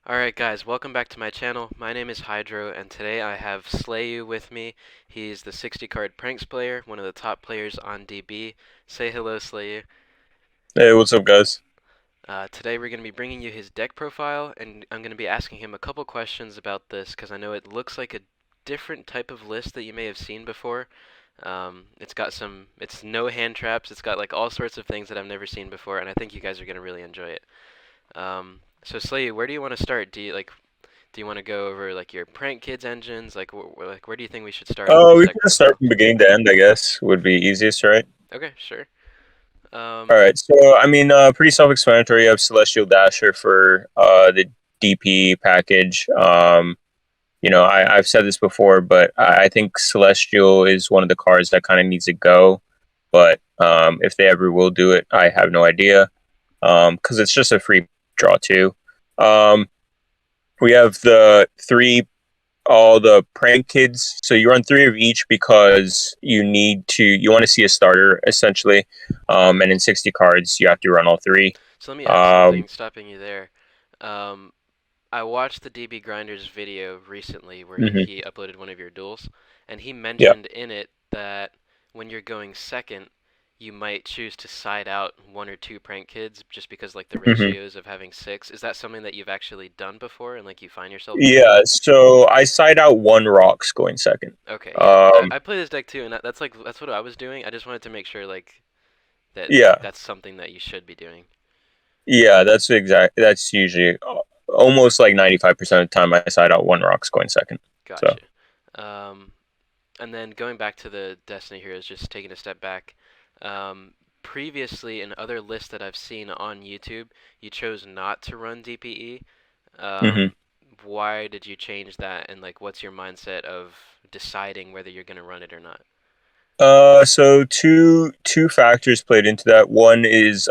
Alright guys, welcome back to my channel. My name is Hydro, and today I have Slayu with me. He's the 60 card pranks player, one of the top players on DB. Say hello, Slayu. Hey, what's up, guys? Today we're going to be bringing you his deck profile, and I'm going to be asking him a couple questions about this, because I know it looks like a different type of list that you may have seen before. It's no hand traps, it's got like all sorts of things that I've never seen before, and I think you guys are going to really enjoy it. So Slayu, where do you want to start? Do you want to go over like your prank kids engines? Like where do you think we should start with Oh, this we deck can just start profile? from beginning to end, I guess, would be easiest, right? Okay, sure. All Um, right, so pretty self-explanatory. You have Celestial Dasher for the DP package. I've said this before, but I think Celestial is one of the cards that kind of needs to go. But if they ever will do it, I have no idea. Because it's just a free draw too. Um, we have the three all the prank kids. So you run three of each because you want to see a starter essentially. And in 60 cards, you have to run all three. so let me ask Um, something, stopping you there. Um, I watched the DB Grinders video recently where mhm. he uploaded one of your duels, and he Yeah. mentioned in it that when you're going second, you might choose to side out one or two prank kids just because like the hmm ratios of having six. Is that something that you've actually done before and like you find yourself doing? Yeah. So I side out one rocks going second. Okay, yeah. Um, I play this deck too, and that's what I was doing. I just wanted to make sure that yeah. that's something that you should be doing. Yeah. That's usually almost like 95% of the time I side out one rocks going second. So. Gotcha. Um, and then going back to the Destiny Heroes, just taking a step back. Um, Previously, in other lists that I've seen on YouTube, you chose not to run DPE. Mhm. Um, why did you change that? And like, what's your mindset of deciding whether you're gonna run it or not? So two factors played into that. One is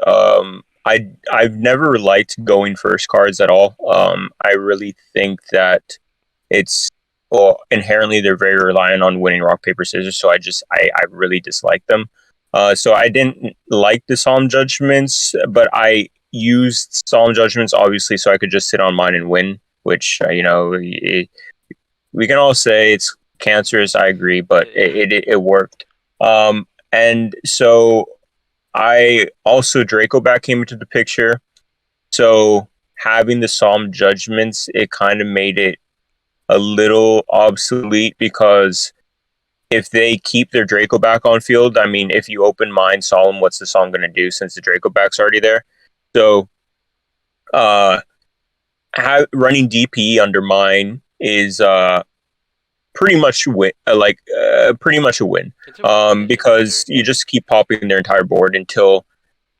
I've never liked going first cards at all. I really think that it's well inherently they're very reliant on winning rock paper scissors. So I really dislike them. So I didn't like the solemn judgments, but I used solemn judgments obviously so I could just sit on mine and win. Which we can all say it's cancerous. I agree, but Yeah. it worked. And so I also Draco back came into the picture. So having the Psalm judgments, it kind of made it a little obsolete because if they keep their Draco back on field, I mean, if you open Mind Solemn, what's the Psalm going to do since the Draco back's already there? So uh, running DP under Mine is pretty much a win. It's a win condition for Because sure. you just keep popping their entire board until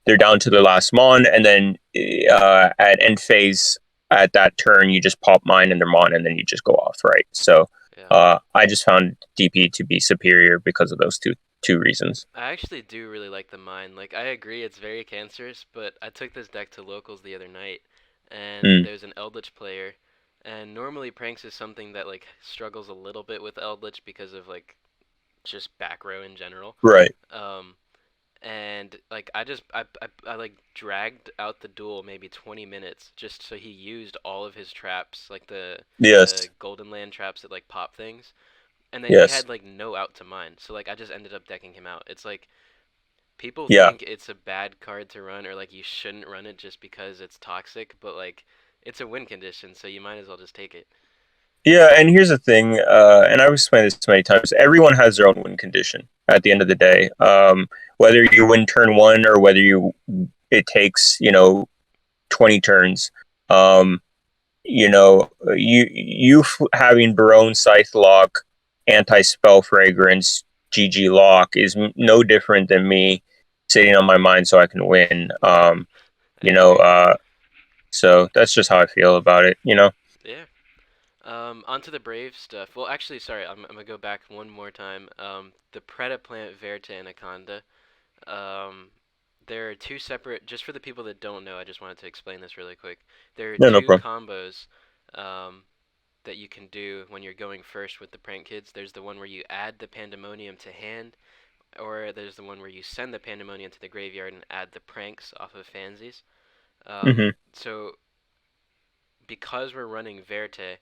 they're down to their last mon, and then at end phase at that turn you just pop mine and their mon, and then you just go off, right? So Yeah. I just found DP to be superior because of those two reasons. I actually do really like the mine. Like, I agree it's very cancerous, but I took this deck to locals the other night, and Mm, there's an Eldritch player, and normally Pranks is something that, like, struggles a little bit with Eldritch because of, like, just back row in general. right. Um, and, like, I, like, dragged out the duel maybe 20 minutes just so he used all of his traps, like the Yes. Golden Land traps that, like, pop things, and then he Yes. had, like, no out to mine. So, like, I just ended up decking him out. It's like people Yeah. think it's a bad card to run or like you shouldn't run it just because it's toxic, but like it's a win condition, so you might as well just take it. Yeah, and here's the thing, and I've explained this many times. Everyone has their own win condition at the end of the day. Whether you win turn one or whether you it takes 20 turns. Um, you having Barone Scythe Lock, Anti Spell Fragrance, GG Lock is no different than me sitting on my mind so I can win. I You know, agree. so that's just how I feel about it. Yeah. Onto the brave stuff. Well, actually, sorry, I'm gonna go back one more time. The Predaplant Verte Anaconda. Um, there are two separate. Just for the people that don't know, I just wanted to explain this really quick. There are Yeah, no two problem. combos. Um, that you can do when you're going first with the prank kids. There's the one where you add the pandemonium to hand, or there's the one where you send the pandemonium to the graveyard and add the pranks off of fansies. hmm So because we're running Verte,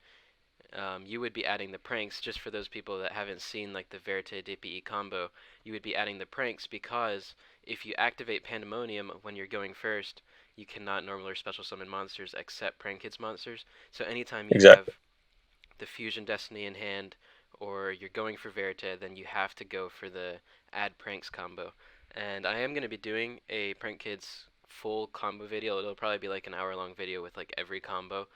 you would be adding the pranks just for those people that haven't seen like the Verte DPE combo. You would be adding the pranks because if you activate Pandemonium when you're going first, you cannot normal or special summon monsters except Prank Kids monsters. So anytime you have Exactly. the Fusion Destiny in hand, or you're going for Verte, then you have to go for the add pranks combo. And I am going to be doing a Prank Kids full combo video. It'll probably be like an hour long video with like every combo,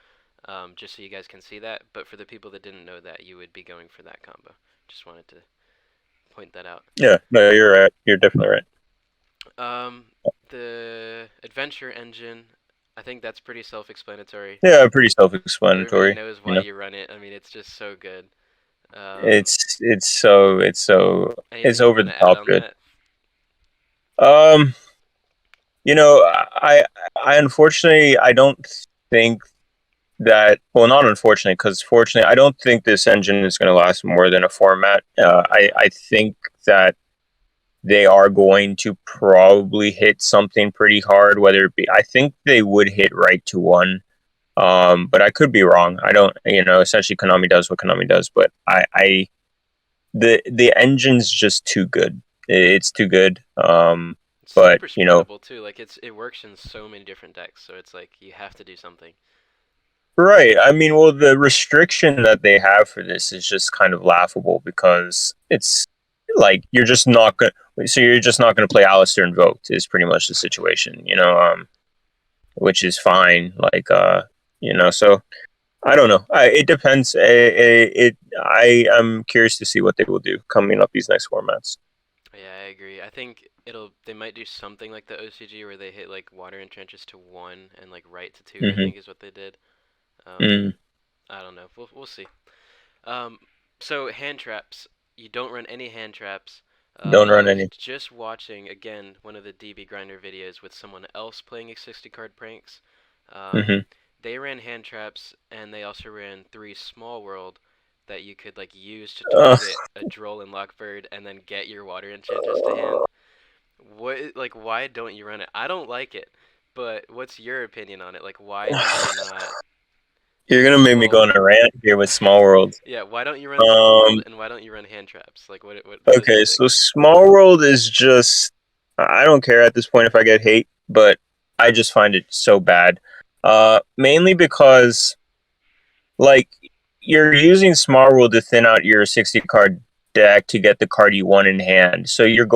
just so you guys can see that. But for the people that didn't know that, you would be going for that combo. Just wanted to point that out. Yeah, no, you're right. You're definitely right. Um, the adventure engine, I think that's pretty self-explanatory. Yeah, pretty Everybody self-explanatory. knows You why know, you run it. I mean, it's just so good. Um, it's Anything you over want the to add top on good. that? Um, you know, I unfortunately I don't think that well, not unfortunately, because fortunately, I don't think this engine is going to last more than a format. Okay. I think that they are going to probably hit something pretty hard. Whether it be, I think they would hit right to one. But I could be wrong. I don't, you know, essentially Konami does what Konami does, but the engine's just too good. It's too good. It's But super you know, spreadable too. Like it works in so many different decks, so it's like you have to do something. right. I mean, well, the restriction that they have for this is just kind of laughable because it's like you're just not going so you're just not going to play Alistair Invoked is pretty much the situation, you know, which is fine. You know, so I don't know. It depends. I am curious to see what they will do coming up these next formats. Yeah, I agree. I think they might do something like the OCG where they hit like water and trenches to 1 and like right to 2, I Mm-hmm. think is what they did. Um, Mm, I don't know. We'll see. Um, so hand traps. You don't run any hand traps. don't I run was any. just watching again one of the DB Grinder videos with someone else playing a 60 card pranks. Um, Mm-hmm. they ran hand traps and they also ran 3 Small World that you could like use to Uh, target a Droll and Lockbird and then get your Water Enchantress to hand. Like why don't you run it? I don't like it, but what's your opinion on it? Like why do you not? you're gonna make me go Well, on a rant here with Small World. yeah, why don't you run Small World Um, and why don't you run hand traps? Like what is your okay, take? so Small World is just I don't care at this point if I get hate, but I just find it so bad. Mainly because like you're using Small World to thin out your 60 card deck to get the card you want in hand. So you're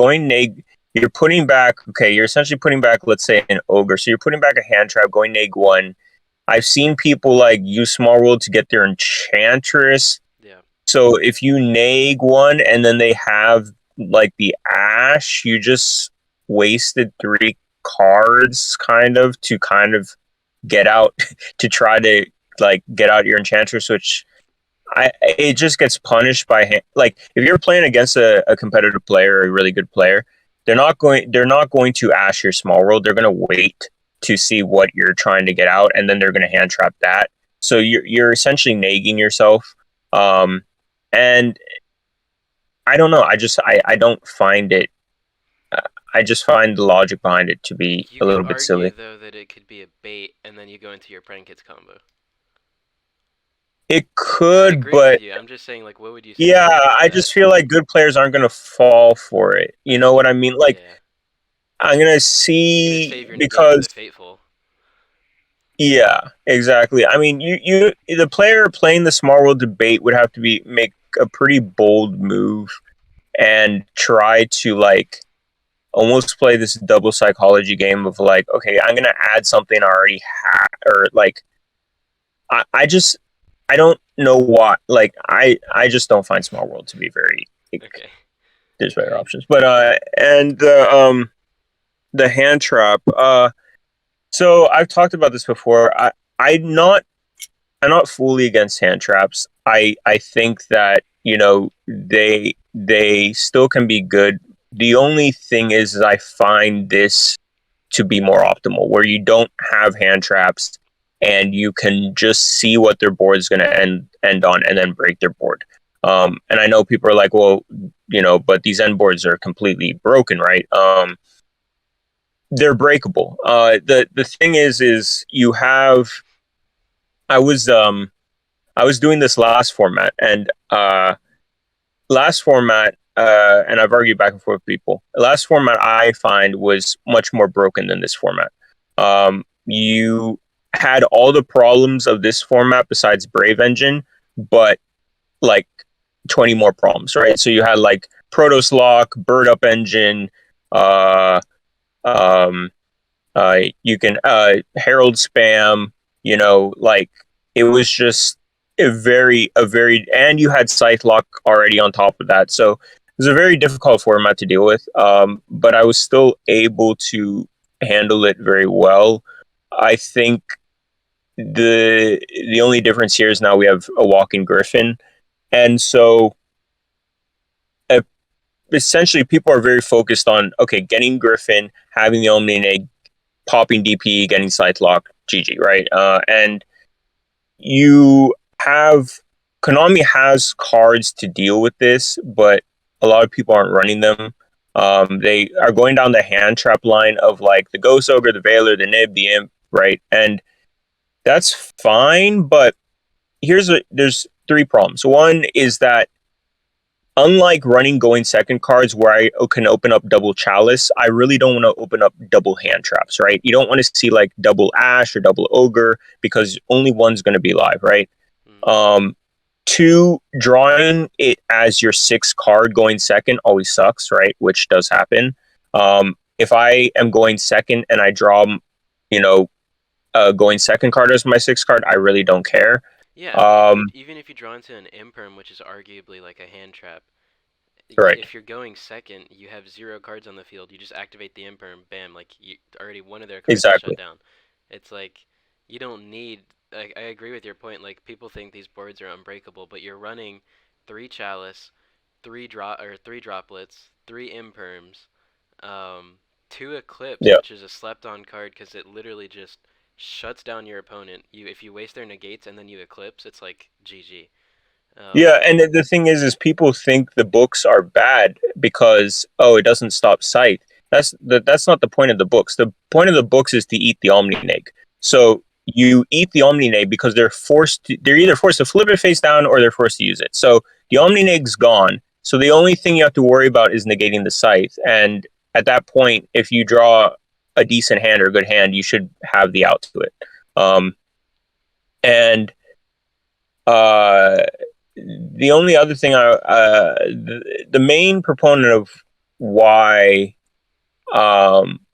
putting back okay, you're essentially putting back let's say an ogre. So you're putting back a hand trap going neg 1. I've seen people like use Small World to get their enchantress. Yeah. So if you nag one and then they have like the ash, you just wasted 3 cards kind of get out to try to like get out your enchantress, which I it just gets punished by like if you're playing against a competitive player, a really good player, they're not going to ash your Small World. They're going to wait to see what you're trying to get out, and then they're going to hand trap that. So you're essentially nagging yourself. Um, and I don't know. I don't find it. Uh, I just find the logic behind it to be You a could little bit argue silly. though that it could be a bait and then you go into your prank kids combo. It I could, agree with but you. I'm just saying like what would you yeah, say about I that? just feel like good players aren't going to fall for it. You know what I mean? Like Yeah. I'm gonna You're gonna see save your negate for because the Fateful. yeah, exactly. I mean, you the player playing the Small World debate would have to be make a pretty bold move and try to like almost play this double psychology game of like, okay, I'm gonna add something I already have, or like I just I don't know what like I just don't find Small World to be very like, Okay. there's better Agreed. options, but and the hand trap so I've talked about this before. I'm not fully against hand traps. I think that you know they still can be good. The only thing is I find this to be more optimal, where you don't have hand traps and you can just see what their board is going to end on, and then break their board. And I know people are like, well, you know, but these end boards are completely broken, right? They're breakable. The thing is you have I was I was doing this last format, and last format, and I've argued back and forth with people. The last format I find was much more broken than this format. You had all the problems of this format besides Brave Engine, but like 20 more problems, right? So you had like Protoss Lock, Bird Up Engine, uh, um, you can Herald spam, like it was just a very, and you had Scythe Lock already on top of that. So it was a very difficult format to deal with. But I was still able to handle it very well. I think the only difference here is now we have a walking griffin, and so uh, essentially people are very focused on, okay, getting griffin, having the omni egg, popping DP, getting scythe lock, GG, right? And you have Konami has cards to deal with this, but a lot of people aren't running them. They are going down the hand trap line of like the Ghost Ogre, the Veiler, the Nib, the Imp, right? And that's fine, but there's three problems. One is that unlike running going second cards where I can open up double chalice, I really don't want to open up double hand traps, right? You don't want to see like double ash or double ogre because only one's going to be live, right? Mm. Um, Two, drawing it as your sixth card going second always sucks, right? Which does happen. If I am going second and I draw, you know, going second card as my sixth card, I really don't care. Yeah, I mean, Um, even if you draw into an Imperm, which is arguably like a hand trap, right, if you're going second, you have zero cards on the field. You just activate the Imperm, bam, like already one of their cards is shut exactly. down. It's like you don't need. I agree with your point. Like people think these boards are unbreakable, but you're running three Chalice, three Droplets, three Imperms, um, two Eclipse, Yeah. which is a slept-on card because it literally just shuts down your opponent. If you waste their negates and then you Eclipse, it's like GG. Yeah, and the thing is people think the books are bad because it doesn't stop sight. That's not the point of the books. The point of the books is to eat the Omnineg. So you eat the Omnineg because they're either forced to flip it face down or they're forced to use it. So the Omnineg's gone. So the only thing you have to worry about is negating the scythe. And at that point, if you draw a decent hand or a good hand, you should have the out to it. And uh the only other thing the main proponent of why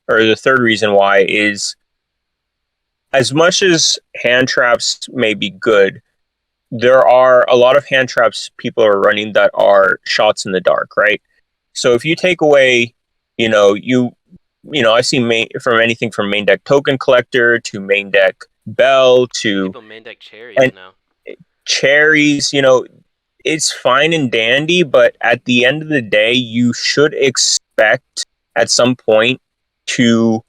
or the third reason why is as much as hand traps may be good, there are a lot of hand traps people are running that are shots in the dark, right? So if you take away, you know, I see from anything from main deck token collector to main deck bell to People main deck cherries and now. cherries, it's fine and dandy, but at the end of the day, you should expect at some point to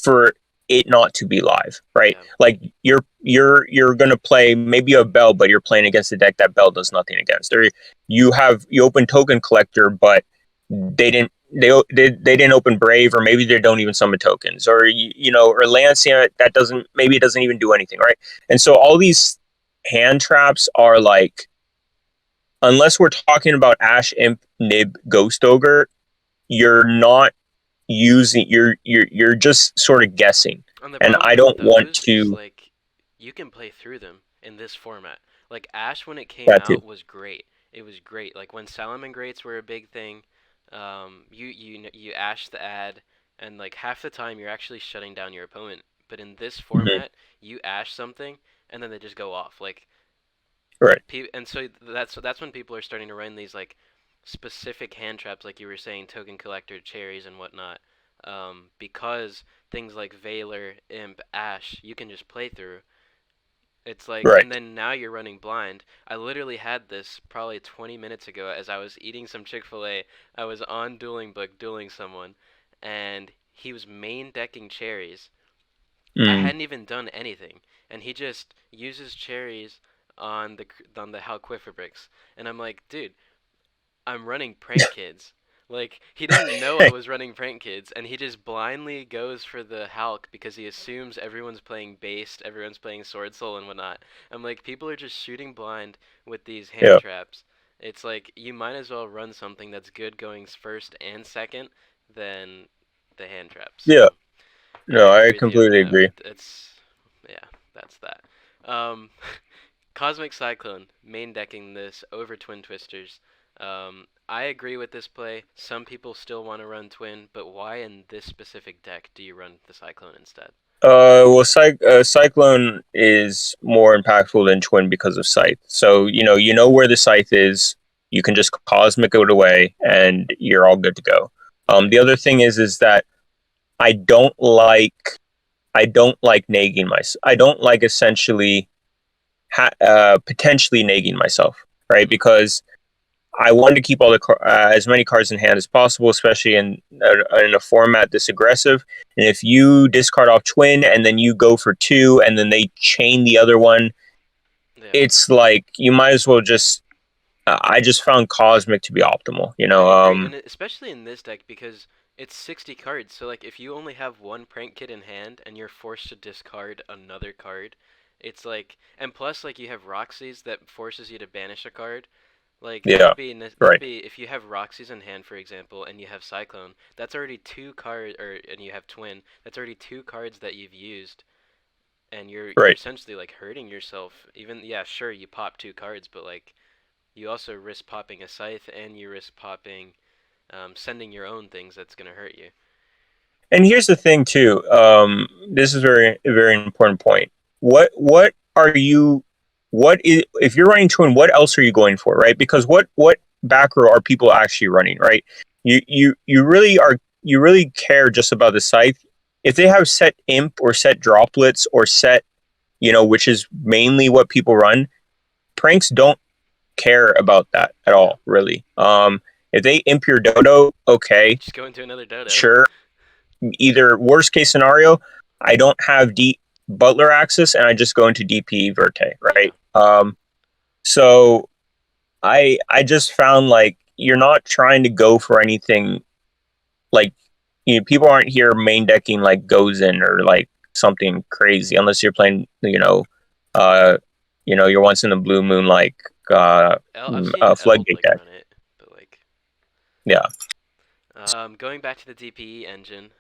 for it not to be live, right? Yeah. Like you're gonna play maybe a bell, but you're playing against a deck that bell does nothing against. Or you open token collector, but they didn't open brave, or maybe they don't even summon tokens, or or Lancia that doesn't maybe it doesn't even do anything, right? And so all these hand traps are like unless we're talking about Ash Imp Nib Ghost Ogre, you're not using you're just sort of guessing. And the And problem I with don't want those is to like you can play through them in this format. Like Ash when it came that too. out was great. It was great. Like when Salamangreats were a big thing, you Ash the ad, and like half the time you're actually shutting down your opponent. But in this Mm-hmm. format, you Ash something and then they just go off. Like Right. and so that's when people are starting to run these like specific hand traps, like you were saying, token collector, cherries, and whatnot. Because things like Veiler, Imp, Ash, you can just play through. It's like, and Right. then now you're running blind. I literally had this probably 20 minutes ago as I was eating some Chick-fil-A. I was on Dueling Book dueling someone, and he was main decking cherries. I Mm. hadn't even done anything, and he just uses cherries on the Halquifibrix, and I'm like, dude, I'm running prank kids. Like he doesn't know I was running prank kids, and he just blindly goes for the Hulk because he assumes everyone's playing based, everyone's playing Sword Soul and whatnot. I'm like, people are just shooting blind with these hand Yeah, traps. It's like you might as well run something that's good going first and second than the hand traps. yeah. So yeah, I No, I agree with you on completely that. agree. It's yeah, that's that. Um, Cosmic Cyclone, main decking this over Twin Twisters. I agree with this play. Some people still want to run Twin, but why in this specific deck do you run the Cyclone instead? Well, Cyclone is more impactful than Twin because of Scythe. So you know where the Scythe is. You can just Cosmic it away, and you're all good to go. The other thing is that I don't like I don't like nagging myself. I don't like essentially potentially nagging myself, right? Hmm. Because I wanted to keep all the as many cards in hand as possible, especially in a format this aggressive. And if you discard off Twin and then you go for two, and then they chain the other one, Yeah, it's like you might as well just. I just found Cosmic to be optimal. I agree, and especially in this deck because it's 60 cards. So like, if you only have one Prank Kid in hand and you're forced to discard another card, it's like, and plus like you have Roxy's that forces you to banish a card. Like Yeah, that'd right. be if you have Roxy's in hand, for example, and you have Cyclone. That's already two cards, or and you have Twin. That's already two cards that you've used, and you're Right. essentially like hurting yourself. Even yeah, sure you pop two cards, but like you also risk popping a Scythe, and you risk popping sending your own things that's gonna hurt you. And here's the thing too. This is a very important point. What are you? What is if you're running twin? What else are you going for, right? Because what back row are people actually running, right? You really are you really care just about the scythe. If they have set imp or set droplets or set which is mainly what people run, pranks don't care about that at Yeah, all, really. If they imp your dodo, okay, just go into another Dodo. sure, either worst case scenario, I don't have Butler access and I just go into DP Verte, Yeah, right? So I just found like you're not trying to go for anything like people aren't here main decking like goes in or like something crazy unless you're playing uh your once in the blue moon like I've seen Eld floodgate like deck. run it, but like Yeah. going back to the DPE engine.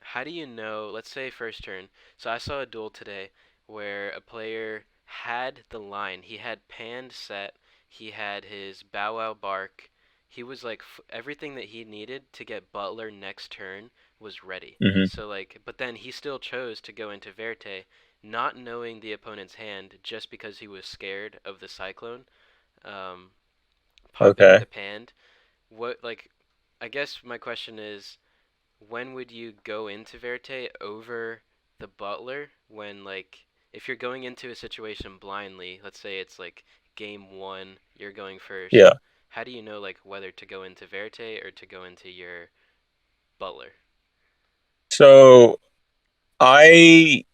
How do you know, let's say first turn. So I saw a duel today where a player had the line. He had panned set, he had his bow wow bark. He was like everything that he needed to get Butler next turn was ready. Hmm. So like, but then he still chose to go into Verte, not knowing the opponent's hand just because he was scared of the Cyclone, um, popping Okay. the panned. What like, I guess my question is, when would you go into Verte over the Butler when like if you're going into a situation blindly, let's say it's like game 1, you're going first. Yeah. How do you know like whether to go into Verte or to go into your Butler? So I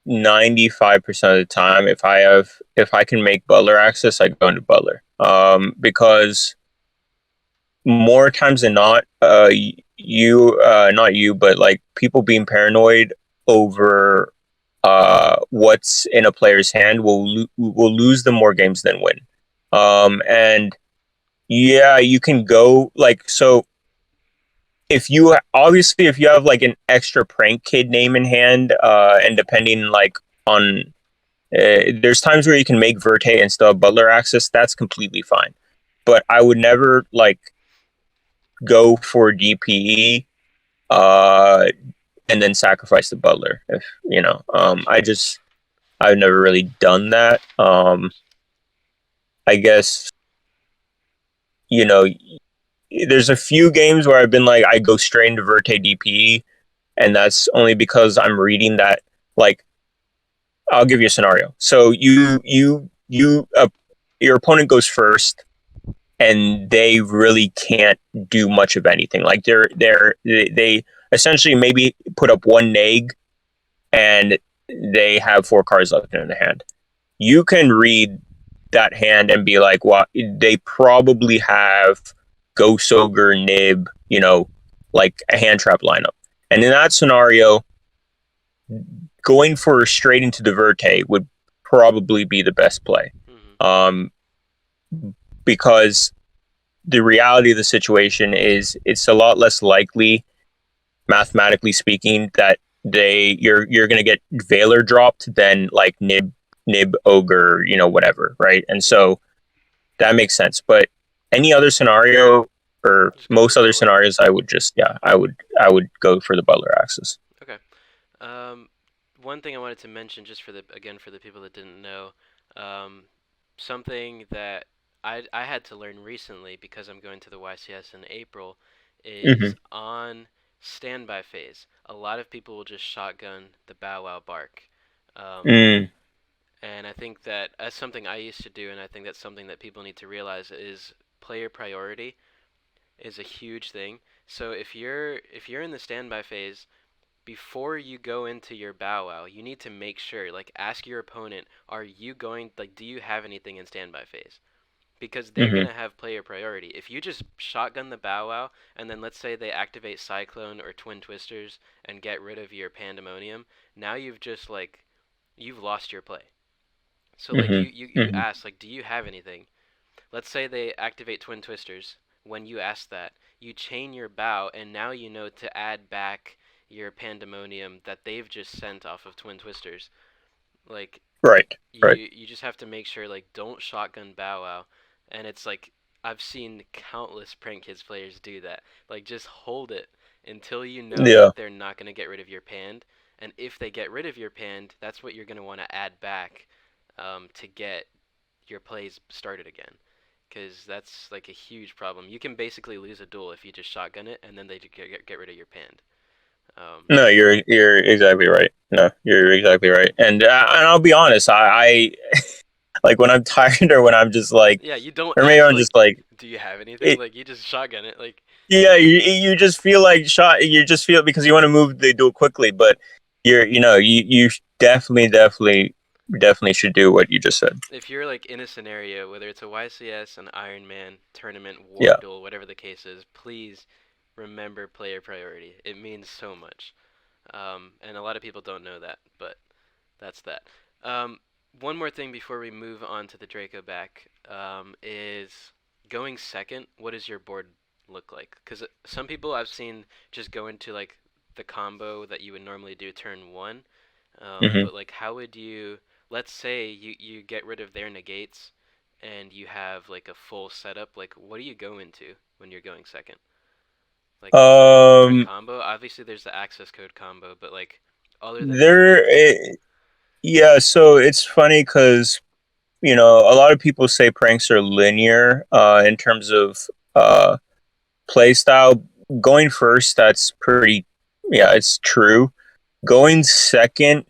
95% of the time, if I can make Butler access, I go into Butler. Because more times than not, you not you, but like people being paranoid over what's in a player's hand will lose them more games than win. And yeah, you can go like so if you have like an extra prank kid name in hand, and depending like on there's times where you can make Verte and still have Butler access. That's completely fine. But I would never like go for DPE uh, and then sacrifice the Butler. If Gotcha. I've never really done that. I guess you know there's a few games where I've been like I go straight into Verte DPE, and that's only because I'm reading that like I'll give you a scenario. So your opponent goes first, and they really can't do much of anything. Like they essentially maybe put up one neg, and they have four cards left in the hand. You can read that hand and be like, well, they probably have Ghost Ogre, Nib, like a hand trap lineup. And in that scenario, going for straight into the Verte would probably be the best play. Mm-hmm. Um, because the reality of the situation is it's a lot less likely, mathematically speaking, that you're gonna get Valor dropped than like Nib Ogre, whatever, right? And Yeah. so that makes sense. But any other scenario or Just go for most other Butler. scenarios, I would just I would go for the Butler axis. Okay. Um, One thing I wanted to mention, just for the people that didn't know, um, something that I had to learn recently because I'm going to the YCS in April, Mm-hmm. is on standby phase. A lot of people will just shotgun the Bow Wow bark. Um, Mm, and I think that that's something I used to do, and I think that's something that people need to realize is player priority is a huge thing. So if you're in the standby phase, before you go into your bow wow, you need to make sure, like, ask your opponent, are you going, like, do you have anything in standby phase? Because they're mm-hmm. gonna have player priority. If you just shotgun the bow wow, and then let's say they activate Cyclone or Twin Twisters and get rid of your Pandemonium, now you've just like you've lost your play. So like Mm-hmm. you Mm-hmm. ask, like, do you have anything? Let's say they activate Twin Twisters. When you ask that, you chain your bow, and now you know to add back your Pandemonium that they've just sent off of Twin Twisters. Like, Right. Right. you just have to make sure, like, don't shotgun Bow Wow. And it's like I've seen countless Prank Kids players do that. Like, just hold it until you know Yeah. that they're not gonna get rid of your Pand. And if they get rid of your Pand, that's what you're gonna want to add back, to get your plays started again, because that's like a huge problem. You can basically lose a duel if you just shotgun it and then they get rid of your Pand. Um, No, you're exactly right. No, you're exactly right. And I'll be honest, I like when I'm tired or when I'm just like, yeah, you don't or maybe ask I'm like, just like do you have anything? it. Like, you just shotgun it. Like, Yeah, you just feel like shot. You just feel because you want to move the duel quickly, but you definitely should do what you just said. if you're like in a scenario, whether it's a YCS, an Iron Man tournament, war Yeah. duel, whatever the case is, please remember player priority. It means so much. And a lot of people don't know that, but that's that. Um, One more thing before we move on to the Draco back, is going second. What does your board look like? Because some people I've seen just go into like the combo that you would normally do turn one. Hmm. But like, how would you? Let's say you get rid of their negates, and you have like a full setup. Like, what do you go into when you're going second? Like, is there a different Um. combo? Obviously, there's the access code combo, but like, other than There. negates. Yeah. So it's funny because a lot of people say pranks are linear. In terms of play style. Going first, that's pretty. Yeah, it's true. Going second,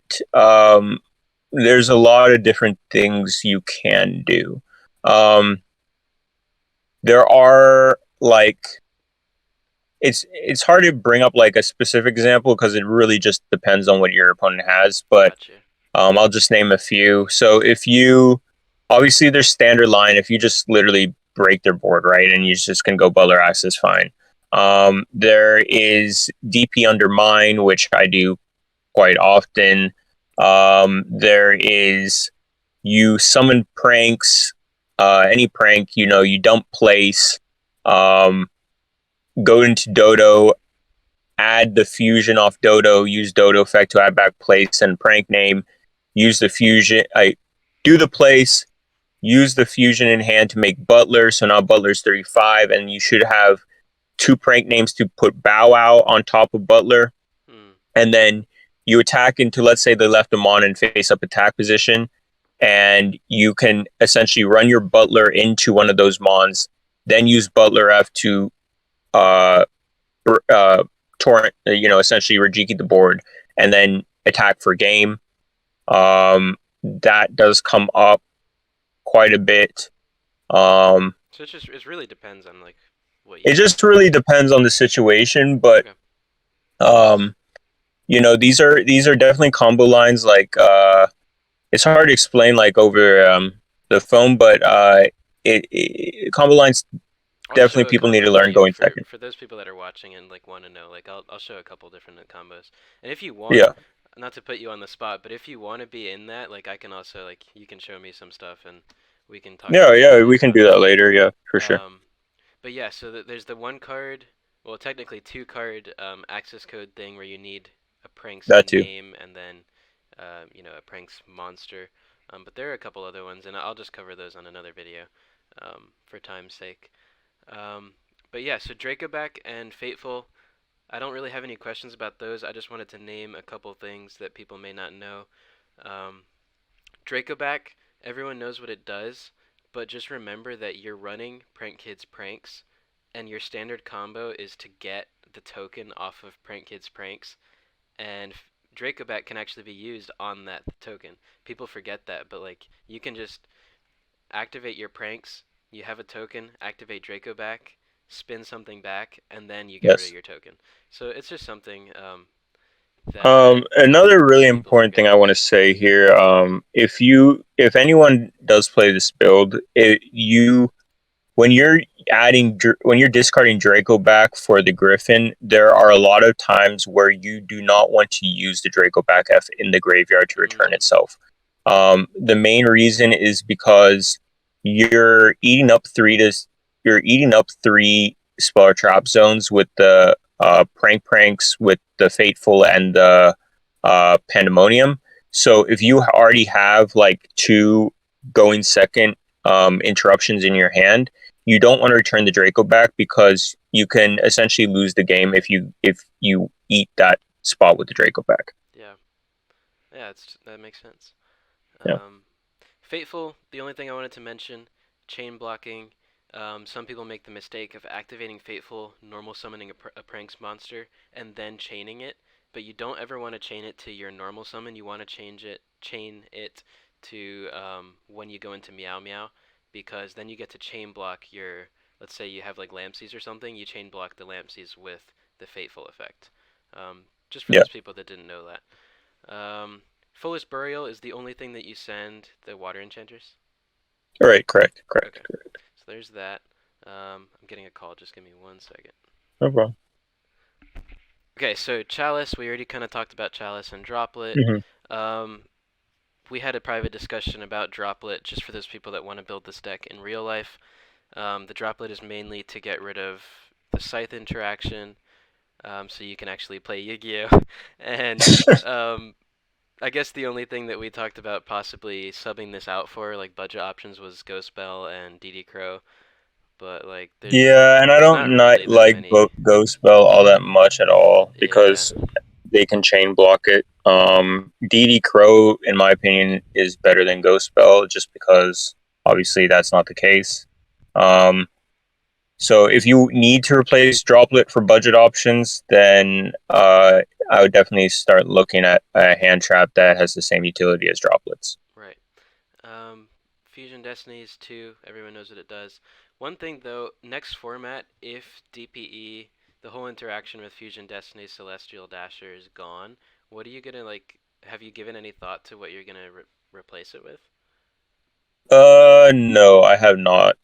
there's a lot of different things you can do. Um, there are like it's hard to bring up like a specific example because it really just depends on what your opponent has. But Gotcha. I'll just name a few. So if you obviously there's standard line. If you just literally break their board right and you just can go Butler access, fine. There is DP Undermine, which I do quite often. There is you summon pranks, any prank, you dump place, um, go into Dodo, add the fusion off Dodo, use Dodo effect to add back place and prank name, use the fusion, I do the place, use the fusion in hand to make Butler, so now Butler's 35, and you should have two prank names to put Bow Wow on top of Butler, Hmm. and then you attack into, let's say they left them on in face up attack position, and you can essentially run your Butler into one of those mons, then use Butler F to uh, uh, torrent, essentially Rajiki the board, and then attack for game. That does come up quite a bit. Um, So it really depends on like what it you just really depends on the situation, but okay. um, these are definitely combo lines. Like it's hard to explain like over the phone, but combo lines I'll definitely show a people need to combo learn too going for second. those people that are watching and like want to know. Like I'll show a couple different combos. And if you want, Yeah, not to put you on the spot, but if you want to be in that, like I can also like you can show me some stuff and we can talk yeah, about some yeah. of We those can do combos. that later. Yeah, for sure. Um, but yeah, so there's the one card, well technically two card access code thing where you need a Pranks That too. name and then a Pranks monster. But there are a couple other ones, and I'll just cover those on another video for time's sake. Um, but yeah, so Dracoback and Fateful, I don't really have any questions about those. I just wanted to name a couple things that people may not know. Um, Dracoback, everyone knows what it does, but just remember that you're running Prank Kids Pranks, and your standard combo is to get the token off of Prank Kids Pranks, and Dracoback can actually be used on that token. People forget that, but like you can just activate your pranks, you have a token, activate Draco back, spin something back, and then you get rid of Yes. your token. So it's just something that Another really people important thing forget. I want to say here, if anyone does play this build, when you're when you're discarding Draco back for the Griffin, there are a lot of times where you do not want to use the Draco back F in the graveyard to return Mm, itself. The main reason is because you're eating up you're eating up three spell trap zones with the pranks with the Fateful and the Pandemonium. So if you already have like two going second interruptions in your hand, you don't want to return the Draco back because you can essentially lose the game if you eat that spot with the Draco back. yeah, yeah, that makes sense. Yeah. Um, Fateful, the only thing I wanted to mention, chain blocking. Some people make the mistake of activating Fateful, normal summoning a Pranks monster, and then chaining it. But you don't ever want to chain it to your normal summon. You want to chain it to when you go into Meow Meow, because then you get to chain block your. Let's say you have like Lampsies or something. You chain block the Lampsies with the Fateful effect. Just for Yeah. those people that didn't know that. Fullest Burial is the only thing that you send the Water Enchanters. All right. Correct. Okay, Correct. so there's that. I'm getting a call. Just give me 1 second. No problem. Okay, so Chalice. We already kind of talked about Chalice and Droplet. Mm-hmm. Um, we had a private discussion about Droplet just for those people that want to build this deck in real life. The Droplet is mainly to get rid of the Scythe interaction, so you can actually play Yu-Gi-Oh! And I guess the only thing that we talked about possibly subbing this out for, like budget options, was Ghost Bell and DD Crow. But like, Yeah, and I there's not don't not really that like many. Ghost Spell all that much at all Yeah, because they can chain block it. DD Crow, in my opinion, is better than Ghost Spell just because obviously that's not the case. Um, so if you need to replace Droplet for budget options, then I would definitely start looking at a hand trap that has the same utility as Droplets. right. Fusion Destinies 2, everyone knows what it does. One thing though, next format, if DPE, the whole interaction with Fusion Destinies Celestial Dasher is gone, what are you gonna like? Have you given any thought to what you're gonna replace it with? No, I have not.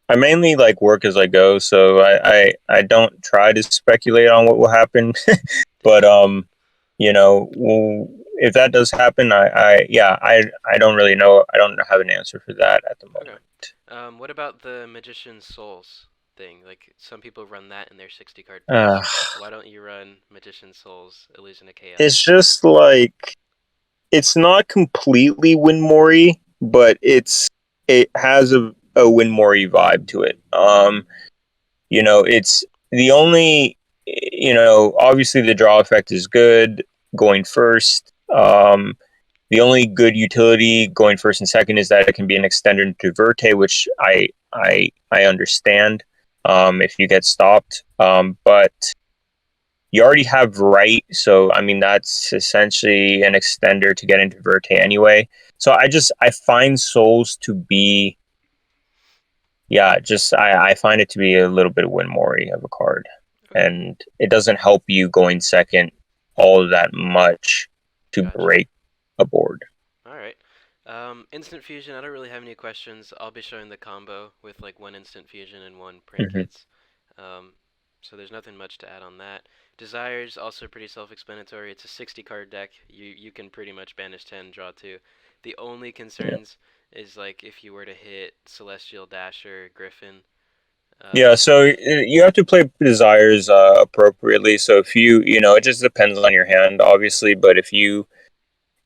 I mainly like work as I go, so I don't try to speculate on what will happen. Yeah. But if that does happen, I don't really know. I don't have an answer for that at the Okay. moment. What about the Magician's Souls thing? Like some people run that in their 60 card Uh, packs. Why don't you run Magician's Souls, Illusion of it's Chaos? just like it's not completely Winmori, but it has a Winmori vibe to it. It's the only, obviously the draw effect is good going first. The only good utility going first and second is that it can be an extender into Verte, which I understand if you get stopped. But you already have right, so I mean that's essentially an extender to get into Verte anyway. So I find Souls to be just I find it to be a little bit Winmori of a card, Okay, and it doesn't help you going second all that much to gotcha. break a board. All right. Instant fusion. I don't really have any questions. I'll be showing the combo with like one instant fusion and one prank Hmm. hits. Um, so there's nothing much to add on that. Desires also pretty self-explanatory. It's a 60 card deck. You can pretty much banish 10, draw 2. The only Yeah. concerns is like if you were to hit Celestial Dasher, Griffin. Yeah, Um, so you have to play desires appropriately. So if it just depends on your hand, obviously. But if you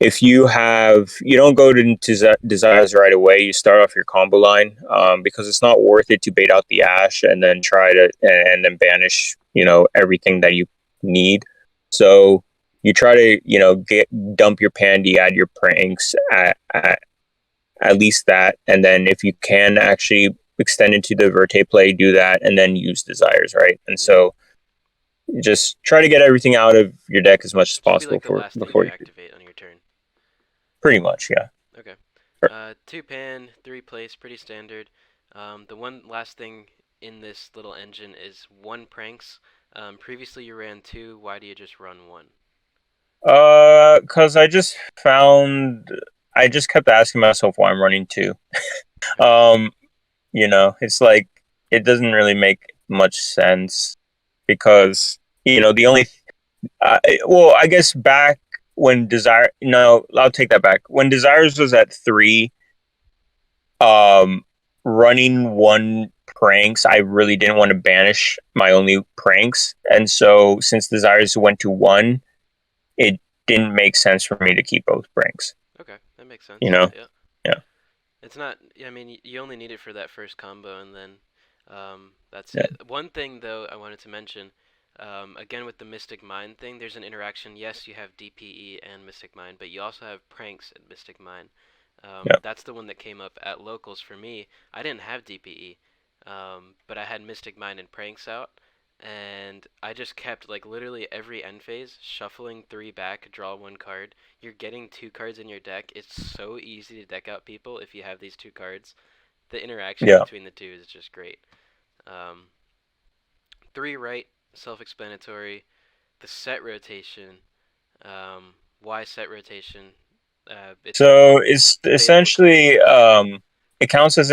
don't go to desires right away, you start off your combo line, because it's not worth it to bait out the ash and then try to and then banish everything that you need. So you try to get dump your pandy, add your pranks at least that, and then if you can actually extend into the Verte play, do that, and then use desires, right? And yeah, so just try to get everything out of your deck as much as it should be possible like the for last thing before you you do. activate on your turn. Pretty much, yeah. Okay. Two pan, three place, pretty standard. The one last thing in this little engine is one pranks. Previously you ran two. Why do you just run one? Because I just kept asking myself why I'm running two. Okay. Um, it's like it doesn't really make much sense because the only well, I guess back when Desire, no, I'll take that back. When Desires was at three, um, running one pranks, I really didn't want to banish my only pranks, and so since Desires went to one, it didn't make sense for me to keep both pranks. Okay, that makes You sense. know, Yeah. yeah, It's not. I mean, you only need it for that first combo, and then that's yeah, it. One thing though, I wanted to mention, again with the Mystic Mind thing, there's an interaction. Yes, you have DPE and Mystic Mind, but you also have pranks and Mystic Mind. yeah, That's the one that came up at locals for me. I didn't have DPE, but I had Mystic Mind and pranks out, and I just kept like literally every end phase shuffling three back, draw one card. You're getting two cards in your deck. It's so easy to deck out people if you have these two cards. The interaction yeah. between the two is just great. Um, three right, self-explanatory. The set rotation. Why set rotation? It's a So it's Fateful card. essentially it counts as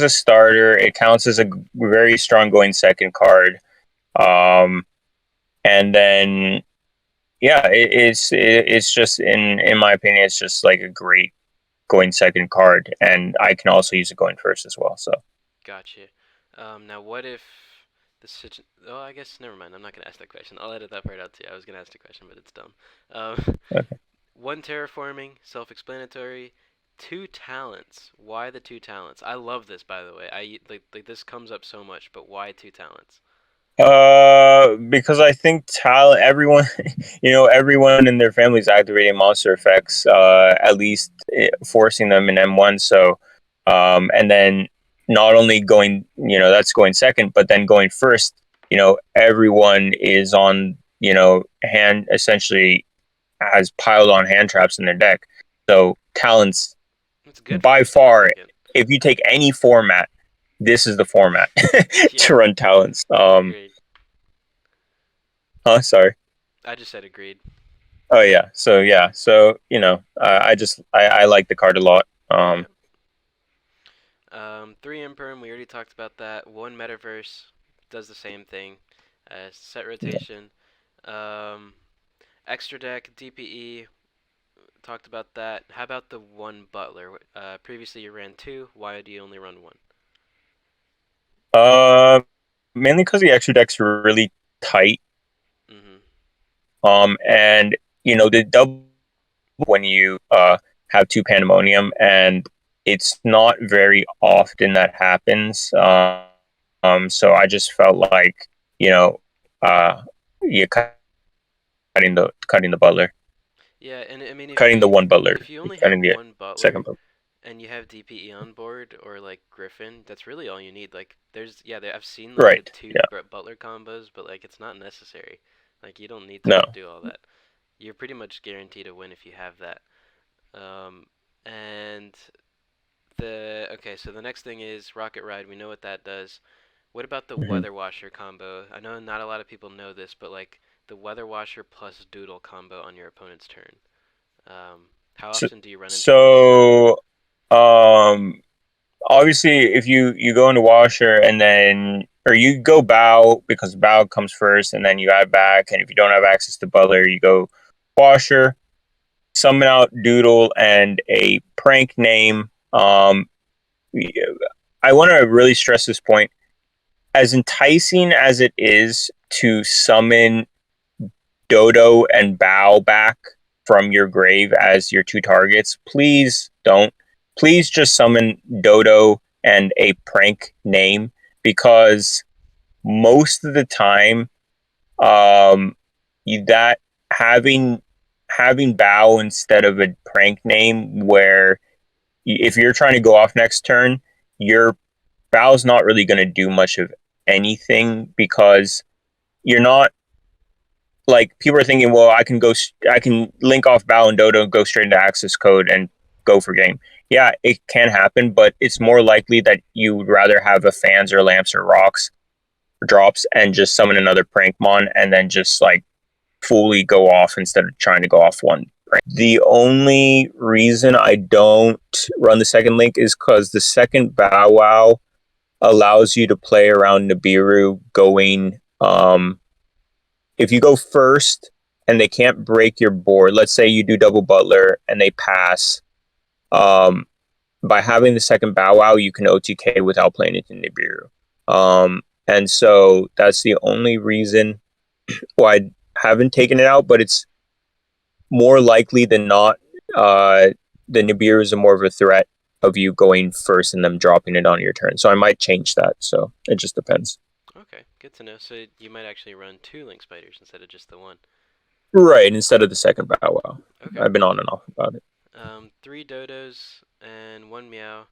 a starter. It counts as a very strong going second card. Um, and then yeah, it's just in my opinion, it's just like a great going second card, and I can also use it going first as well. So Gotcha. Now what if the situ- Oh, I guess never mind. I'm not gonna ask that question. I'll edit that part out too. I was gonna ask the question, but it's dumb. okay. One terraforming, self-explanatory. Two talents. Why the two talents? I love this, by the way. I like this comes up so much, but why two talents? Because I think talent, everyone, everyone in their families activating monster effects, at least forcing them in M1. So, and then not only going, that's going second, but then going first, everyone is on, hand essentially has piled on hand traps in their deck. So talents It's good for by them to be far, second. if you take any format, this is the format Yeah, to run talents. agreed. Sorry. I just said agreed. Oh yeah. So yeah. So I like the card a lot. Yeah. Three Imperium, we already talked about that. One Metaverse does the same thing. Set rotation. Um, extra deck, DPE, talked about that. How about the one Butler? Previously you ran two. Why do you only run one? Uh, Mainly because the extra deck's really tight. Mm-hmm. And the double when you have two pandemonium, and it's not very often that happens. So I just felt like you know, you cutting the butler, Yeah, and I mean cutting the one butler, if you only have cutting the one Butler second butler. and you have DPE on board or like Griffin, that's really all you need. Like I've seen like the Right. two Yeah. Butler combos, but like it's not necessary. Like you don't need to No. do all that. You're pretty much guaranteed to win if you have that. Um, and so the next thing is Rocket Ride. We know what that does. What about the Mhm. Weather Washer combo? I know not a lot of people know this, but like the Weather Washer plus Doodle combo on your opponent's turn. Um, How So, often do you run into those? so um, obviously, if you go into washer and then or you go bow because bow comes first, and then you add back, and if you don't have access to butler, you go washer, summon out doodle and a prank name. I want to really stress this point. As enticing as it is to summon Dodo and Bow back from your grave as your two targets, please don't. Please just summon Dodo and a prank name because most of the time, um, that having Bow instead of a prank name, where if you're trying to go off next turn, your Bow's not really going to do much of anything because you're not like people are thinking, well, I can link off Bow and Dodo, go straight into access code and go for game. Yeah, it can happen, but it's more likely that you would rather have a fans or lamps or rocks or drops and just summon another prank mon and then just like fully go off instead of trying to go off one prank. The only reason I don't run the second link is because the second Bow Wow allows you to play around Nibiru going if you go first and they can't break your board, let's say you do double butler and they pass, um, by having the second bow wow, you can OTK without playing it in Nibiru. And so that's the only reason why I haven't taken it out, but it's more likely than not, the Nibiru is more of a threat of you going first and them dropping it on your turn. So I might change that. So it just depends. Okay, good to know. So you might actually run two link spiders instead of just the one. Right, instead of the second bow wow. Okay. I've been on and off about it. Three dodos and one meow.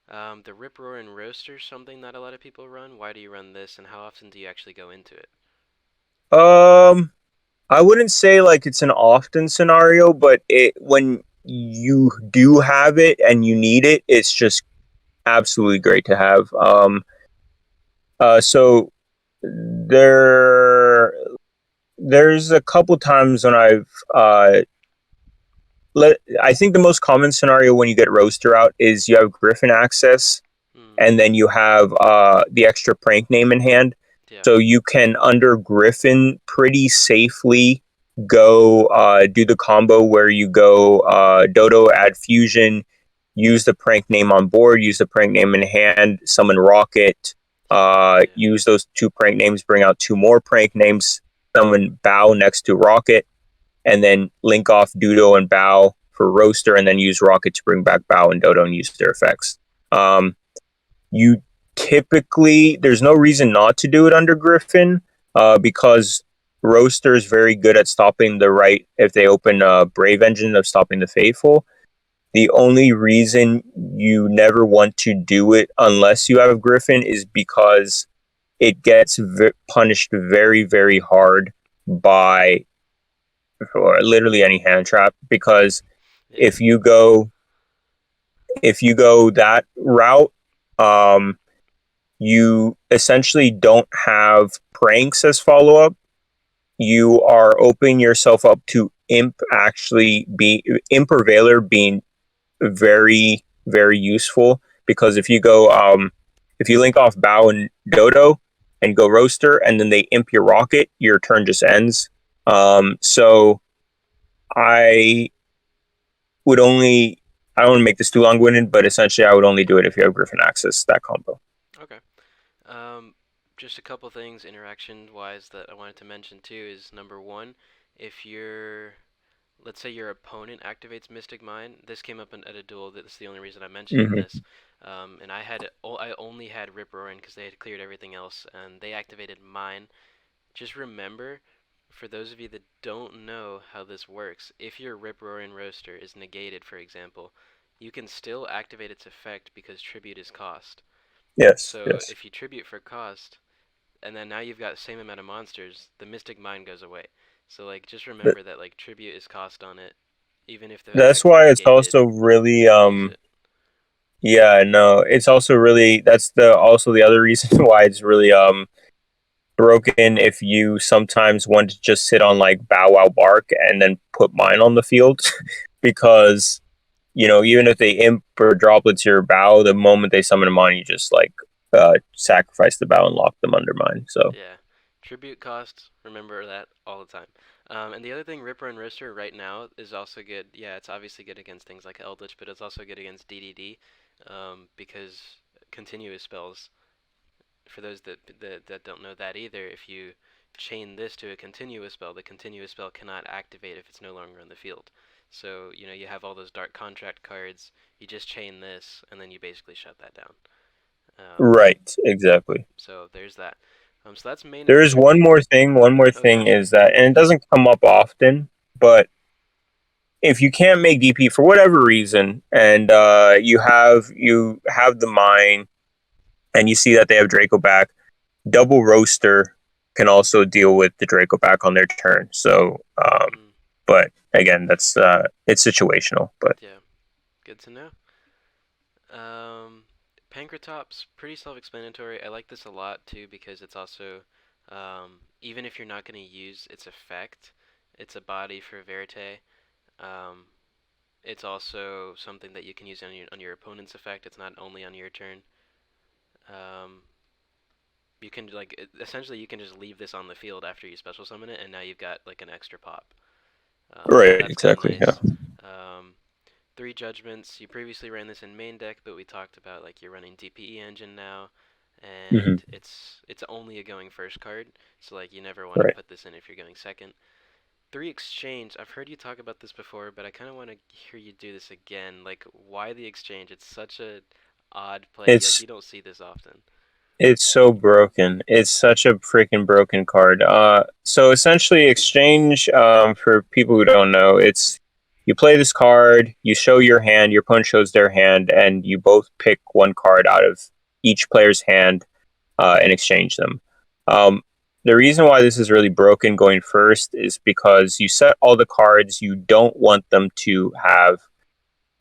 The rip roar and roaster, something that a lot of people run. Why do you run this, and how often do you actually go into it? Um, I wouldn't say like it's an often scenario, but it when you do have it and you need it, it's just absolutely great to have. So there there's a couple times when I think the most common scenario when you get roaster out is you have Griffin access Hmm. and then you have the extra prank name in hand. Yeah. So you can under Griffin pretty safely go do the combo where you go Dodo add fusion, use the prank name on board, use the prank name in hand, summon Rocket, Yeah. use those two prank names, bring out two more prank names, summon Bow next to Rocket, and then link off Dodo and Bow for Roaster, and then use Rocket to bring back Bow and Dodo and use their effects. You typically there's no reason not to do it under Griffin, because Roaster is very good at stopping the right if they open a Brave Engine of stopping the Fateful. The only reason you never want to do it unless you have Griffin is because it gets punished very very hard by or literally any hand trap because Yeah. if you go that route, um, you essentially don't have pranks as follow up. You are opening yourself up to Imp or Veiler being very very useful because if you link off Bow and Dodo and go Roaster and then they imp your Rocket, your turn just ends. So I would only I don't want to make this too long winded, but essentially I would only do it if you have Griffin access that combo. Okay. Um, just a couple things interaction wise that I wanted to mention too is number one, if your let's say your opponent activates Mystic Mine. This came up at a duel. That's the only reason I'm mentioning Mm-hmm. this. And I only had Rip Roarin because they had cleared everything else, and they activated mine. Just remember, for those of you that don't know how this works, if your Rip Roarin roaster is negated, for example, you can still activate its effect because tribute is cost. Yes, So yes. if you tribute for cost, and then now you've got the same amount of monsters, the Mystic Mine goes away. So like just Th- remember that like tribute is cost on it, even if the that's effect is why it's negated, also really use it. yeah, no, it's also really that's the also the other reason why it's really broken if you sometimes want to just sit on like Bow Wow Bark and then put mine on the field. because even if they imp or droplets your bow, the moment they summon them on, you just like sacrifice the bow and lock them under mine. So Yeah. Tribute cost, remember that all the time. And the other thing, Ripper and Roaster right now is also good. Yeah, it's obviously good against things like Eldritch, but it's also good against DDD because continuous spells, for those that don't know that either, if you chain this to a continuous spell, the continuous spell cannot activate if it's no longer on the field. So, you have all those Dark Contract cards, you just chain this, and then you basically shut that down. Um, right, exactly. so there's that. So that's main There is adventure. one more thing. One more Oh yeah, thing is that, and it doesn't come up often, but if you can't make DP for whatever reason, and you have the mine, and you see that they have Draco back, double roaster can also deal with the Draco back on their turn. So, mm, but again, that's it's situational. But yeah, good to know. Um, Pancratops, pretty self-explanatory. I like this a lot too because it's also, even if you're not going to use its effect, it's a body for Verte. Um, it's also something that you can use on your opponent's effect. It's not only on your turn. Um, you can essentially you can just leave this on the field after you special summon it, and now you've got like an extra pop. So right, that's kind of exactly. Yeah. nice. Um, Three Judgments. You previously ran this in main deck, but we talked about like you're running DPE engine now, Hmm. and it's only a going first card, so like you never want to Right. put this in if you're going second. Three Exchange. I've heard you talk about this before, but I kind of want to hear you do this again. Like, why the Exchange? It's such a odd play. Like, It's you don't see this often. It's so broken. It's such a freaking broken card. So essentially, exchange, for people who don't know, it's you play this card, you show your hand, your opponent shows their hand, and you both pick one card out of each player's hand and exchange them. Um, the reason why this is really broken going first is because you set all the cards you don't want them to have.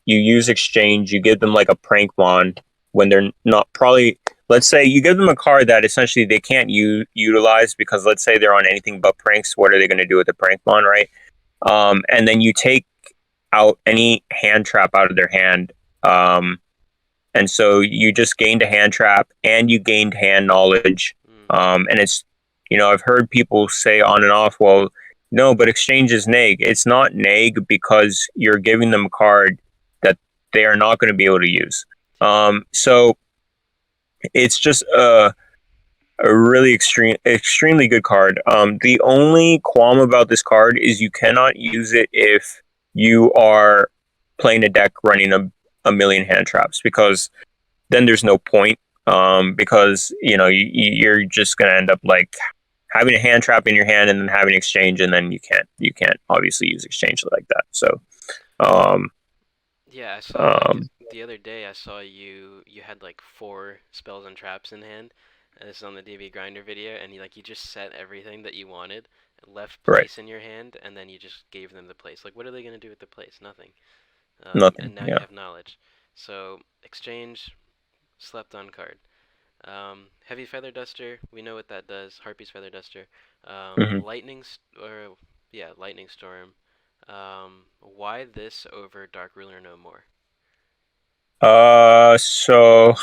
You use exchange, you give them like a prank mon when they're not probably, let's say you give them a card that essentially they can't utilize because let's say they're on anything but pranks. What are they going to do with the prank mon, right? And then you take out any hand trap out of their hand. Um, and so you just gained a hand trap and you gained hand knowledge. Mm, And I've heard people say on and off, well, no, but exchange is neg. It's not neg because you're giving them a card that they are not going to be able to use. yeah. So it's just a really extremely good card. The only qualm about this card is you cannot use it if you are playing a deck running a million hand traps because then there's no point. Because you're just gonna end up like having a hand trap in your hand and then having exchange, and then you can't obviously use exchange like that. So um, Yeah, I saw like um, the other day I saw you had like four spells and traps in hand. And this is on the DB Grinder video, and you just set everything that you wanted, left right, place in your hand, and then you just gave them the place. Like, what are they gonna do with the place? Nothing. nothing. And now you Yeah. have knowledge. So exchange, slept on card. Heavy Feather Duster, we know what that does. Harpy's Feather Duster. Hmm. Lightning Storm. Why this over Dark Ruler no more? So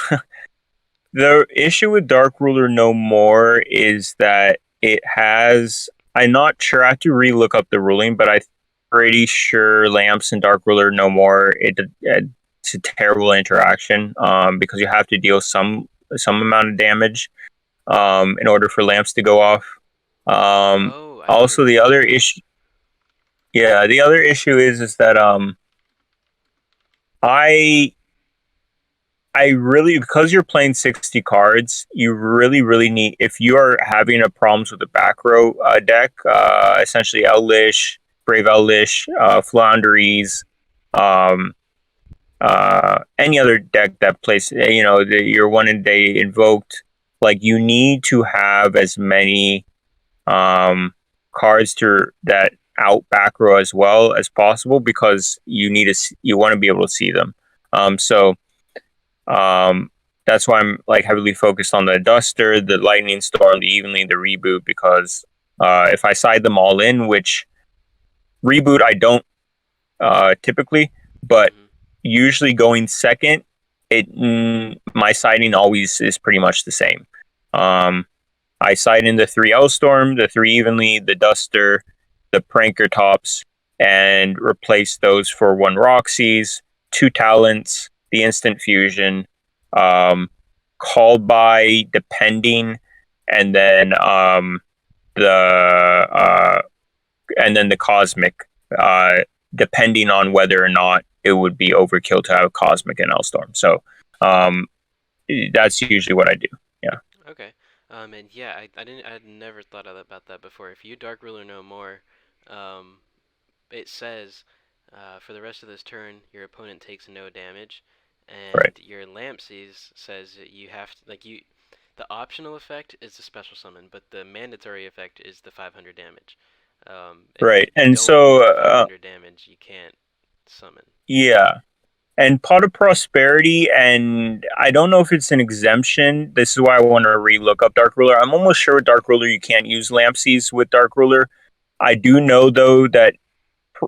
the issue with Dark Ruler No More is that it has. I'm not sure. I have to relook up the ruling, but I'm pretty sure Lamps and Dark Ruler No More. It's a terrible interaction. Because you have to deal some amount of damage. In order for Lamps to go off. Oh, I never Also, knew the that. other issue. Yeah, the other issue is that I I really, because you're playing 60 cards, you really need, if you are having a problems with the back row deck, essentially Ellish, Brave Ellish, Flandries, um, any other deck that plays, your one and day invoked, like you need to have as many um, cards to that out back row as well as possible because you want to be able to see them. So um, that's why I'm like heavily focused on the Duster, the Lightning Storm, the Evenly, the Reboot, because if I side them all in, which Reboot I don't typically, but Mhm. usually going second, my siding always is pretty much the same. Um, I side in the three L-Storm, the three Evenly, the Duster, the Pankratops, and replace those for one Roxy's, two Talents, the Instant Fusion, um, Called by depending, and then the the Cosmic, uh, depending on whether or not it would be overkill to have Cosmic and L-Storm. So um, that's usually what I do. Yeah. Okay. And yeah, I'd never thought of about that before. If you Dark Ruler no more, um, it says for the rest of this turn, your opponent takes no damage, Right. and your Lampsies says that you have to like you. The optional effect is the special summon, but the mandatory effect is the 500 damage. If you Right. And don't so use the 500 damage, you can't summon. yeah. And Pot of Prosperity, and I don't know if it's an exemption. This is why I want to relook up Dark Ruler. I'm almost sure with Dark Ruler you can't use Lampsies with Dark Ruler. I do know though that pr-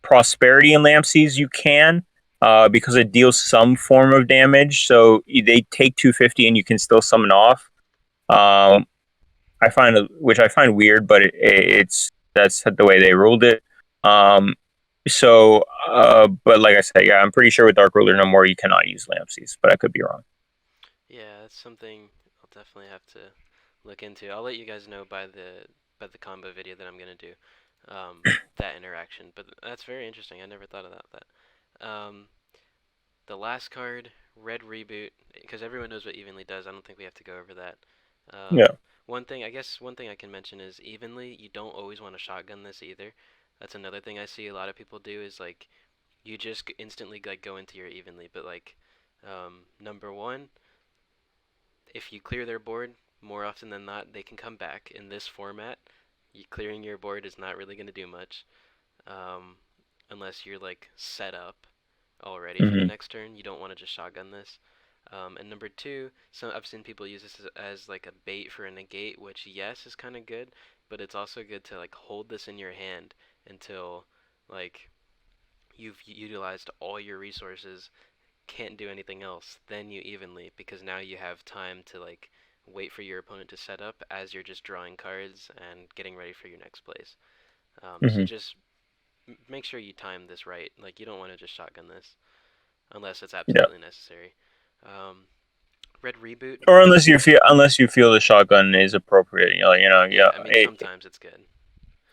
Prosperity and Lampsies you can, because it deals some form of damage. So they take 250 and you can still summon off. Um, which I find weird, but it's that's the way they ruled it. Um, but like I said, yeah, I'm pretty sure with Dark Ruler no more you cannot use Lampsies, but I could be wrong. Yeah, that's something I'll definitely have to look into. I'll let you guys know by the combo video that I'm gonna do, that interaction. But that's very interesting. I never thought about that. The last card, Red Reboot, because everyone knows what Evenly does. I don't think we have to go over that. Yeah. One thing I can mention is Evenly. You don't always want to shotgun this either. That's another thing I see a lot of people do is like you just instantly like go into your Evenly, but like number one, if you clear their board, more often than not, they can come back. In this format, clearing your board is not really going to do much, um, unless you're like set up already for the Hmm. next turn. You don't want to just shotgun this. And number two, I've seen people use this as like a bait for a negate, which yes is kind of good, but it's also good to like hold this in your hand until like you've utilized all your resources, can't do anything else, then you Evenly, because now you have time to like wait for your opponent to set up as you're just drawing cards and getting ready for your next plays. So Hmm. just make sure you time this right. Like you don't want to just shotgun this unless it's Yeah. absolutely necessary. Um, Red Reboot. Or unless you feel the shotgun is appropriate, Yeah, yeah, I mean it sometimes it's good.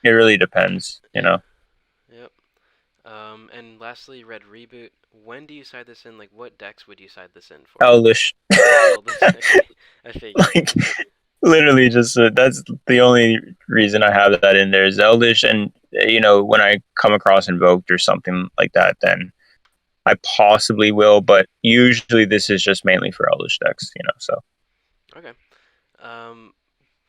it really depends, Yeah. Yep. And lastly, Red Reboot. When do you side this in? Like, what decks would you side this in for? Elvish. Eldest. Okay, I figured. Like literally just that's the only reason I have that in there is Eldish, and when I come across Invoked or something like that, then I possibly will, but usually this is just mainly for Eldish decks, so Okay. Um,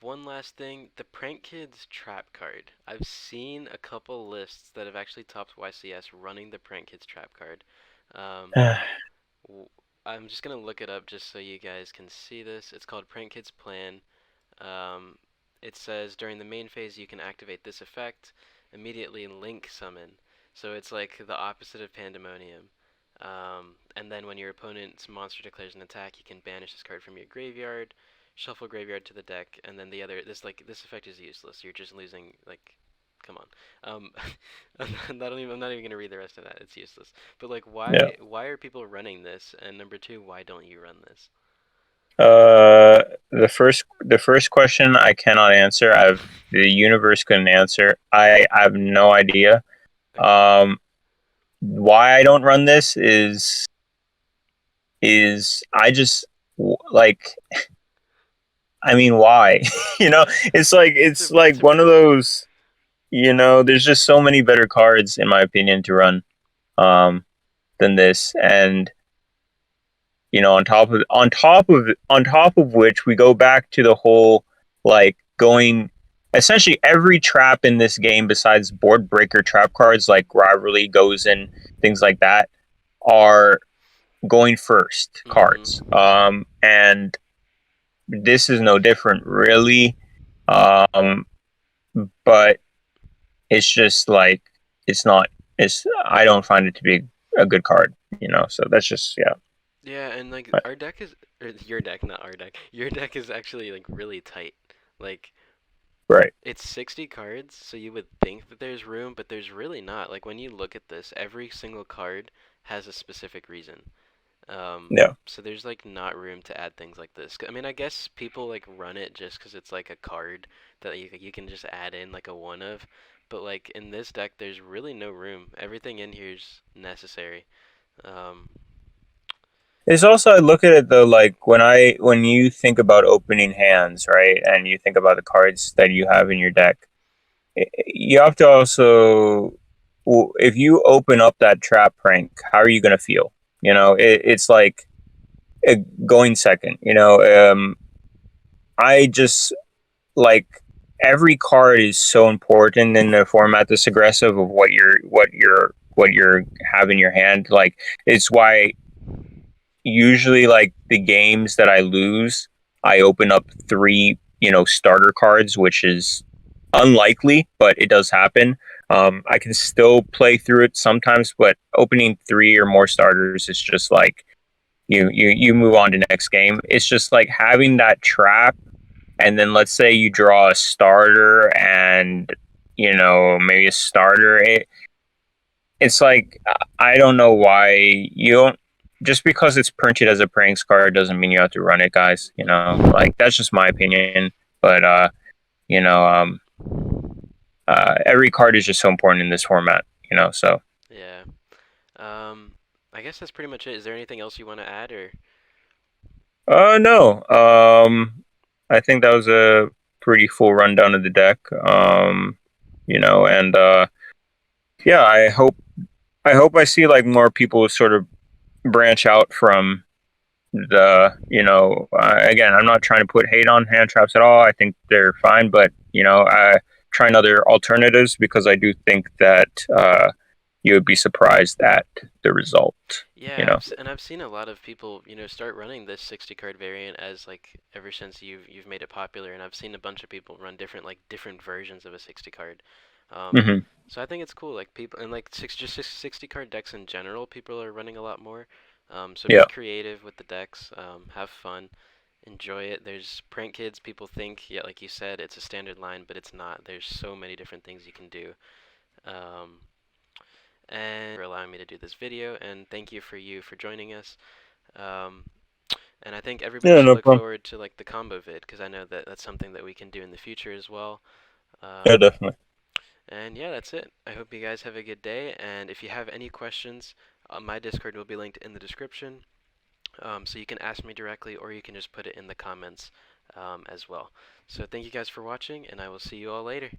One last thing, the Prank Kids trap card. I've seen a couple lists that have actually topped YCS running the Prank Kids trap card. Um, w- I'm just gonna look it up just so you guys can see this. It's called Prank Kids Plan. Um, it says during the main phase you can activate this effect, immediately link summon. So it's like the opposite of Pandemonium. And then when your opponent's monster declares an attack, you can banish this card from your graveyard, shuffle graveyard to the deck, and then the other this effect is useless. You're just losing like, come on. Um, I'm not even gonna read the rest of that. It's useless. But like, yeah. why are people running this? And number two, why don't you run this? The first question I cannot answer. The universe couldn't answer. I have no idea. Okay. Why I don't run this is I just like I mean why? it's like it's like It's a one of really good question. those. There's just so many better cards in my opinion to run um, than this, and on top of which we go back to the whole like going essentially every trap in this game besides board breaker trap cards like rivalry goes in things like that are going first Mhm. cards, and this is no different really, um, but it's just like it's not. is I don't find it to be a good card. So that's just yeah. Yeah, and like But, our deck is, or your deck, not our deck. Your deck is actually like really tight. Like right. it's 60 cards, so you would think that there's room, but there's really not. Like when you look at this, every single card has a specific reason. Yeah. So there's like not room to add things like this. I mean, I guess people like run it just because it's like a card that you can just add in like a one of, but like in this deck, there's really no room. Everything in here is necessary. Um, It's also I look at it though like when you think about opening hands, right, and you think about the cards that you have in your deck, you have to also if you open up that trap prank, how are you going to feel? It's like going second. I just like every card is so important in the format this aggressive of what you're have in your hand. Like it's why usually like the games that I lose, I open up three, starter cards, which is unlikely, but it does happen. I can still play through it sometimes, but opening three or more starters is just like you move on to next game. It's just like having that trap, and then let's say you draw a starter and maybe a starter. It's like I don't know why you don't. Just because it's printed as a pranks card doesn't mean you have to run it, guys. Like that's just my opinion. But you know, um, every card is just so important in this format. So yeah. Um, I guess that's pretty much it. Is there anything else you want to add, or? no. I think that was a pretty full rundown of the deck. And yeah, I hope I see like more people sort of branch out from again, I'm not trying to put hate on hand traps at all. I think they're fine, but I trying other alternatives because I do think that you would be surprised at the result. you Yeah, know and I've seen a lot of people, start running this 60 card variant as like ever since you've made it popular, and I've seen a bunch of people run different versions of a 60 card. Um, hmm so I think it's cool, like people and like 60 card decks in general, people are running a lot more. So be yeah. creative with the decks, have fun, enjoy it. There's prank kids. People think, yeah, like you said, it's a standard line, but it's not. There's so many different things you can do. Um, and for allowing me to do this video, and thank you for joining us. Um, and I think everybody Yeah, should no look problem. forward to like the combo vid because I know that that's something that we can do in the future as well. Yeah, Um, definitely. and yeah, that's it. I hope you guys have a good day. And if you have any questions, my Discord will be linked in the description. So you can ask me directly or you can just put it in the comments as well. So thank you guys for watching, and I will see you all later.